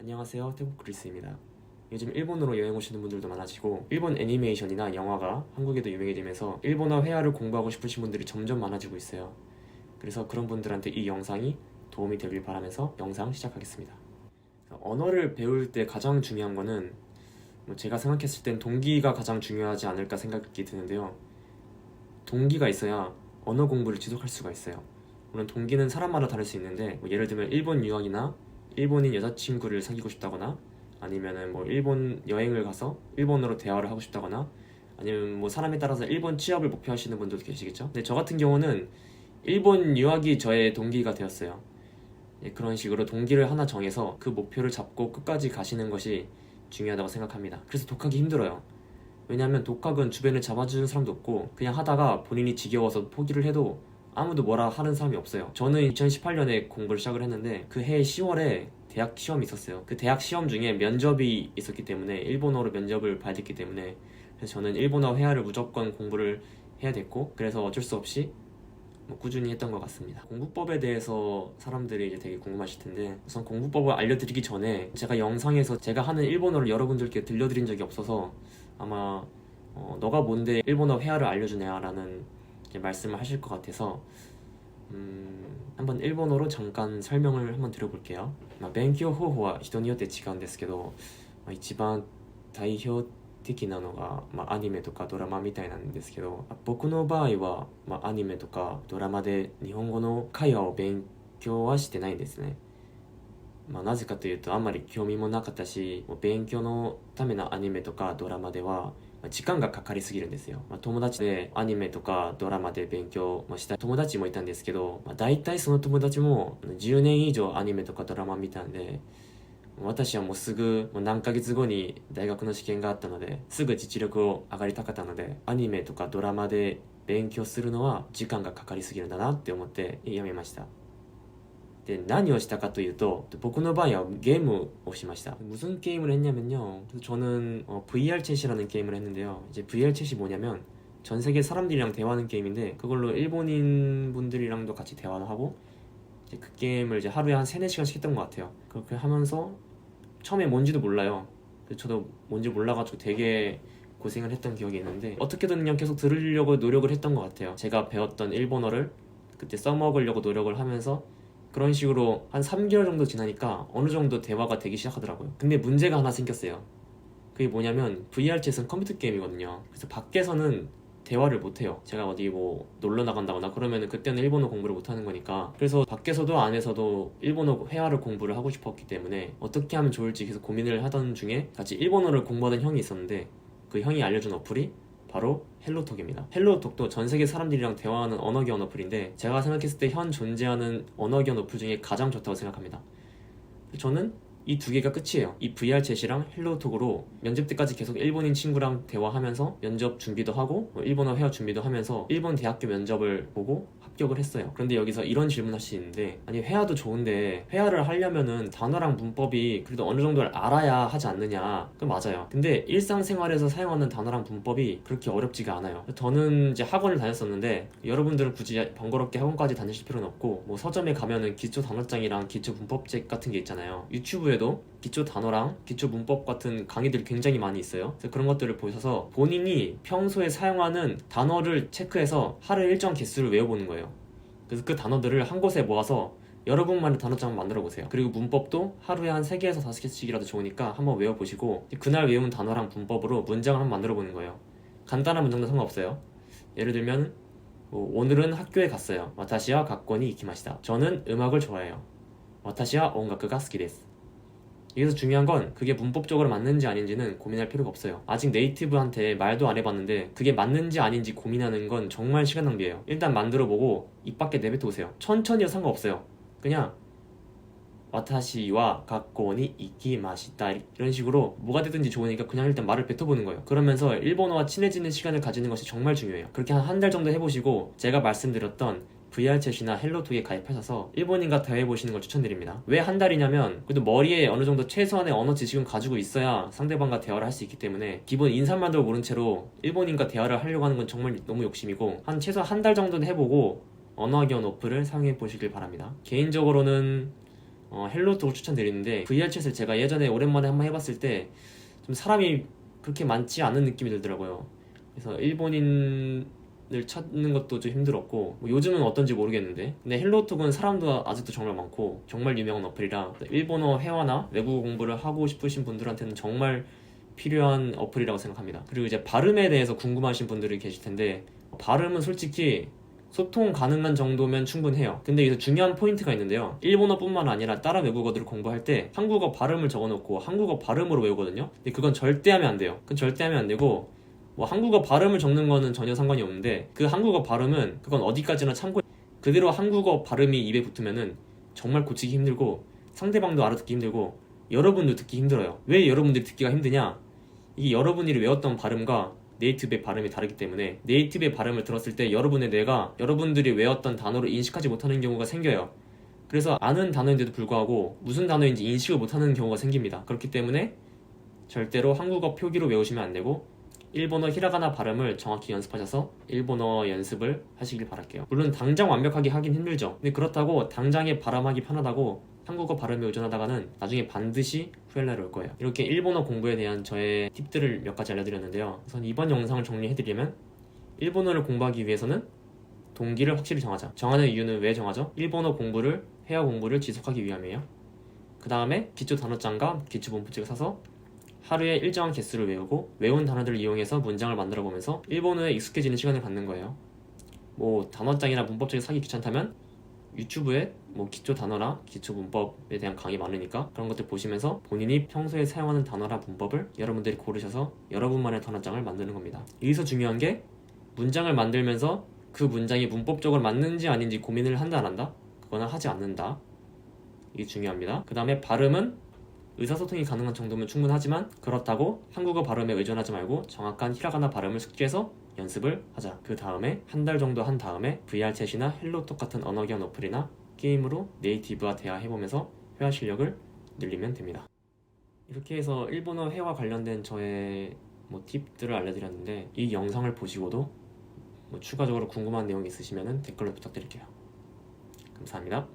안녕하세요, 태국 크리스입니다. 요즘 일본으로 여행 오시는 분들도 많아지고 일본 애니메이션이나 영화가 한국에도 유명해지면서 일본어 회화를 공부하고 싶으신 분들이 점점 많아지고 있어요. 그래서 그런 분들한테 이 영상이 도움이 되길 바라면서 영상 시작하겠습니다. 언어를 배울 때 가장 중요한 거는 제가 생각했을 땐 동기가 가장 중요하지 않을까 생각이 드는데요. 동기가 있어야 언어 공부를 지속할 수가 있어요. 물론 동기는 사람마다 다를 수 있는데 예를 들면 일본 유학이나 일본인 여자친구를 사귀고 싶다거나 아니면은 일본 여행을 가서 일본어로 대화를 하고 싶다거나 아니면 사람에 따라서 일본 취업을 목표하시는 분들도 계시겠죠. 근데 저 같은 경우는 일본 유학이 저의 동기가 되었어요. 그런 식으로 동기를 하나 정해서 그 목표를 잡고 끝까지 가시는 것이 중요하다고 생각합니다. 그래서 독학이 힘들어요. 왜냐하면 독학은 주변에 잡아주는 사람도 없고 그냥 하다가 본인이 지겨워서 포기를 해도 아무도 뭐라 하는 사람이 없어요. 저는 2018년에 공부를 시작을 했는데 그 해 10월에 대학 시험이 있었어요. 그 대학 시험 중에 면접이 있었기 때문에 일본어로 면접을 봐야 됐기 때문에 그래서 저는 일본어 회화를 무조건 공부를 해야 됐고 그래서 어쩔 수 없이 꾸준히 했던 것 같습니다. 공부법에 대해서 사람들이 이제 되게 궁금하실 텐데 우선 공부법을 알려드리기 전에 제가 영상에서 제가 하는 일본어를 여러분들께 들려드린 적이 없어서 아마 너가 뭔데 일본어 회화를 알려주냐라는 말씀을 하실 것 같아서 한번 일본어로 잠깐 설명을 한번 드려볼게요. 勉強方法は人によって違うんですけど、一番代表的なのが、アニメとかドラマみたいなんですけど、僕の場合は、アニメとかドラマで日本語の会話を勉強はしてないんですね。なぜかというとあんまり興味もなかったし、勉強のためのアニメとかドラマでは時間がかかりすぎるんですよ。友達でアニメとかドラマで勉強した友達もいたんですけど、大体その友達も10年以上アニメとかドラマ見たんで、私はもうすぐ何ヶ月後に大学の試験があったのですぐ実力を上がりたかったので、アニメとかドラマで勉強するのは時間がかかりすぎるんだなって思ってやめました。で何をしたかというと僕の場合はゲームをしました。무슨 게임을 했냐면요. 저는 VR 챗이라는 게임을 했는데요. 이제 VR 챗이 뭐냐면 전 세계 사람들이랑 대화하는 게임인데 그걸로 일본인 분들이랑도 같이 대화를 하고 이제 그 게임을 이제 하루에 한 3-4시간씩 했던 것 같아요. 그렇게 하면서 처음에 뭔지도 몰라요. 저도 뭔지 몰라가지고 되게 고생을 했던 기억이 있는데 어떻게든 그냥 계속 들으려고 노력을 했던 것 같아요. 제가 배웠던 일본어를 그때 써먹으려고 노력을 하면서 그런 식으로 한 3개월 정도 지나니까 어느 정도 대화가 되기 시작하더라고요. 근데 문제가 하나 생겼어요. 그게 뭐냐면 VR 챗은 컴퓨터 게임이거든요. 그래서 밖에서는 대화를 못해요. 제가 어디 놀러 나간다거나 그러면 그때는 일본어 공부를 못하는 거니까. 그래서 밖에서도 안에서도 일본어 회화를 공부를 하고 싶었기 때문에 어떻게 하면 좋을지 계속 고민을 하던 중에 같이 일본어를 공부하던 형이 있었는데 그 형이 알려준 어플이 바로 헬로톡입니다. 헬로톡도 전 세계 사람들이랑 대화하는 언어 교환 어플인데 제가 생각했을 때 현 존재하는 언어 교환 어플 중에 가장 좋다고 생각합니다. 저는 이 두 개가 끝이에요. 이 VR 챗이랑 헬로톡으로 면접 때까지 계속 일본인 친구랑 대화하면서 면접 준비도 하고 일본어 회화 준비도 하면서 일본 대학교 면접을 보고 합격을 했어요. 그런데 여기서 이런 질문을 할 수 있는데 아니 회화도 좋은데 회화를 하려면은 단어랑 문법이 그래도 어느 정도를 알아야 하지 않느냐. 그건 맞아요. 근데 일상생활에서 사용하는 단어랑 문법이 그렇게 어렵지가 않아요. 저는 이제 학원을 다녔었는데 여러분들은 굳이 번거롭게 학원까지 다니실 필요는 없고 서점에 가면은 기초 단어장이랑 기초 문법책 같은 게 있잖아요. 유튜브에도 기초 단어랑 기초 문법 같은 강의들이 굉장히 많이 있어요. 그래서 그런 것들을 보셔서 본인이 평소에 사용하는 단어를 체크해서 하루에 일정 개수를 외워보는 거예요. 그래서 그 단어들을 한 곳에 모아서 여러분만의 단어장을 만들어 보세요. 그리고 문법도 하루에 한 3개에서 5개씩이라도 좋으니까 한번 외워보시고 그날 외운 단어랑 문법으로 문장을 한번 만들어 보는 거예요. 간단한 문장도 상관없어요. 예를 들면 오늘은 학교에 갔어요. 와타시와 학원이 이키마시다. 저는 음악을 좋아해요. 와타시와 온가쿠가 스키 데스. 여기서 중요한 건 그게 문법적으로 맞는지 아닌지는 고민할 필요가 없어요. 아직 네이티브한테 말도 안 해봤는데 그게 맞는지 아닌지 고민하는 건 정말 시간 낭비예요. 일단 만들어보고 입 밖에 내뱉어 보세요. 천천히 해도 상관없어요. 그냥 와타시와 학원이 이키마시다 이런 식으로 뭐가 되든지 좋으니까 그냥 일단 말을 뱉어보는 거예요. 그러면서 일본어와 친해지는 시간을 가지는 것이 정말 중요해요. 그렇게 한 달 정도 해보시고 제가 말씀드렸던 VR챗이나 헬로톡에 가입하셔서 일본인과 대화해보시는 걸 추천드립니다. 왜 한 달이냐면 그래도 머리에 어느 정도 최소한의 언어 지식은 가지고 있어야 상대방과 대화를 할 수 있기 때문에 기본 인사말도 모른 채로 일본인과 대화를 하려고 하는 건 정말 너무 욕심이고 최소한 한 달 정도는 해보고 언어 교환 어플을 사용해 보시길 바랍니다. 개인적으로는 헬로톡을 추천드리는데 VR챗을 제가 예전에 오랜만에 한번 해봤을 때 좀 사람이 그렇게 많지 않은 느낌이 들더라고요. 그래서 일본인을 찾는 것도 좀 힘들었고 뭐 요즘은 어떤지 모르겠는데 근데 헬로톡은 사람도 아직도 정말 많고 정말 유명한 어플이라 일본어 회화나 외국어 공부를 하고 싶으신 분들한테는 정말 필요한 어플이라고 생각합니다. 그리고 이제 발음에 대해서 궁금하신 분들이 계실 텐데 발음은 솔직히 소통 가능한 정도면 충분해요. 근데 여기서 중요한 포인트가 있는데요. 일본어뿐만 아니라 다른 외국어들을 공부할 때 한국어 발음을 적어놓고 한국어 발음으로 외우거든요. 근데 그건 절대 하면 안 돼요. 그건 절대 하면 안 되고 뭐 한국어 발음을 적는 거는 전혀 상관이 없는데 그 한국어 발음은 그건 어디까지나 참고 그대로 한국어 발음이 입에 붙으면은 정말 고치기 힘들고 상대방도 알아듣기 힘들고 여러분도 듣기 힘들어요. 왜 여러분들이 듣기가 힘드냐? 이게 여러분이 외웠던 발음과 네이티브의 발음이 다르기 때문에 네이티브의 발음을 들었을 때 여러분의 뇌가 여러분들이 외웠던 단어를 인식하지 못하는 경우가 생겨요. 그래서 아는 단어인데도 불구하고 무슨 단어인지 인식을 못하는 경우가 생깁니다. 그렇기 때문에 절대로 한국어 표기로 외우시면 안 되고 일본어 히라가나 발음을 정확히 연습하셔서 일본어 연습을 하시길 바랄게요. 물론 당장 완벽하게 하긴 힘들죠. 근데 그렇다고 당장에 발음하기 편하다고 한국어 발음에 의존하다가는 나중에 반드시 후회할 날이 올 거예요. 이렇게 일본어 공부에 대한 저의 팁들을 몇 가지 알려드렸는데요. 우선 이번 영상을 정리해드리면 일본어를 공부하기 위해서는 동기를 확실히 정하자. 정하는 이유는 왜 정하죠? 일본어 공부를, 회화 공부를 지속하기 위함이에요. 그 다음에 기초 단어장과 기초 문법집을 사서 하루에 일정한 개수를 외우고 외운 단어들을 이용해서 문장을 만들어 보면서 일본어에 익숙해지는 시간을 갖는 거예요. 뭐 단어장이나 문법책을 사기 귀찮다면 유튜브에 뭐 기초 단어나 기초 문법에 대한 강의 많으니까 그런 것들 보시면서 본인이 평소에 사용하는 단어나 문법을 여러분들이 고르셔서 여러분만의 단어장을 만드는 겁니다. 여기서 중요한 게 문장을 만들면서 그 문장이 문법적으로 맞는지 아닌지 고민을 한다 안 한다? 그거는 하지 않는다. 이게 중요합니다. 그 다음에 발음은 의사소통이 가능한 정도면 충분하지만 그렇다고 한국어 발음에 의존하지 말고 정확한 히라가나 발음을 숙지해서 연습을 하자. 그 다음에 한 달 정도 한 다음에 VR챗이나 헬로톡 같은 언어 기반 어플이나 게임으로 네이티브와 대화해보면서 회화 실력을 늘리면 됩니다. 이렇게 해서 일본어 회화 관련된 저의 팁들을 알려드렸는데 이 영상을 보시고도 추가적으로 궁금한 내용이 있으시면 댓글로 부탁드릴게요. 감사합니다.